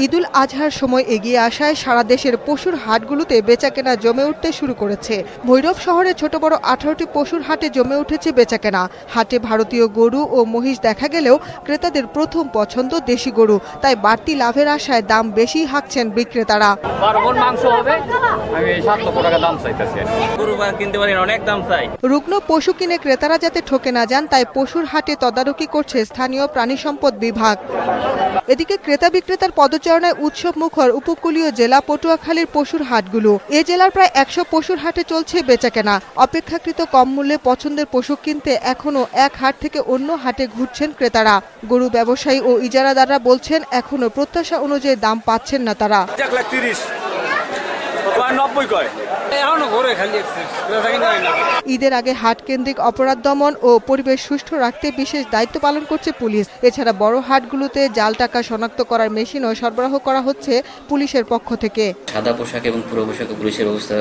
ঈদুল আজহার সময় এগিয়ে আসায় সারা দেশের পশুর হাটগুলোতে বেচাকেনা জমে উঠতে শুরু করেছে। ভৈরব শহরে ছোট বড় 18টি পশুর হাটে জমে উঠেছে বেচাকেনা। হাটে ভারতীয় গরু ও মহিষ দেখা গেলেও ক্রেতাদের প্রথম পছন্দ দেশি গরু, তাই বাড়তি লাভের আশায় দাম বেশি হাঁকছেন বিক্রেতারা। রুগ্ন পশু কিনে ক্রেতারা যাতে ঠকে না যান তাই পশুর হাটে তদারকি করছে স্থানীয় প্রাণী সম্পদ বিভাগ। এদিকে ক্রেতা বিক্রেতার পদচারণায় উৎসব মুখর উপকূলীয় জেলা পটুয়াখালীর পশুর হাটগুলো। এ জেলার প্রায় 100 পশুর হাটে চলছে বেচাকেনা। অপেক্ষাকৃত কম মূল্যে পছন্দের পশু কিনতে এখনো এক হাট থেকে অন্য হাটে ঘুরছেন ক্রেতারা। গরু ব্যবসায়ী ও ইজারাদাররা বলছেন এখনো প্রত্যাশা অনুযায়ী দাম পাচ্ছেন না তারা। ঈদের আগে হাট কেন্দ্রিক অপরাধ দমন ও পরিবেশ সুষ্ঠু রাখতে বিশেষ দায়িত্ব পালন করছে পুলিশ। এছাড়া বড় হাটগুলোতে জাল টাকা শনাক্ত করার মেশিনও সরবরাহ করা হচ্ছে পুলিশের পক্ষ থেকে। সাদা পোশাক এবং পুরো পোশাকে পুলিশের ব্যবস্থা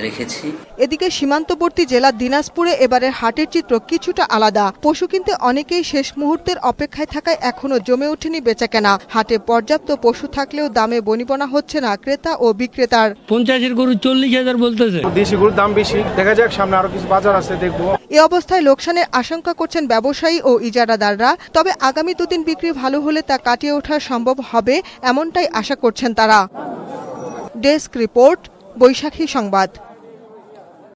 রেখেছি। এদিকে সীমান্তবর্তী জেলা দিনাজপুরে এবারের হাটের চিত্র কিছুটা আলাদা। পশু কিনতে অনেকেই শেষ মুহূর্তের অপেক্ষায় থাকায় এখনো জমে ওঠেনি বেচাকেনা। হাটে পর্যাপ্ত পশু থাকলেও দামে বনিবনা হচ্ছে না ক্রেতা ও বিক্রেতার। 50-এর গরু 40,000 বলতেছে। দেশি গরুর দাম বেশি, দেখা যাক সামনে আরো কিছু বাজার আছে দেখবো। এ অবস্থায় লোকসানের আশঙ্কা করছেন ব্যবসায়ী ও ইজারাদাররা। তবে আগামী দুদিন বিক্রি ভালো হলে তা কাটিয়ে ওঠা সম্ভব হবে এমনটাই আশা করছেন তারা। ডেস্ক রিপোর্ট, বৈশাখী সংবাদ।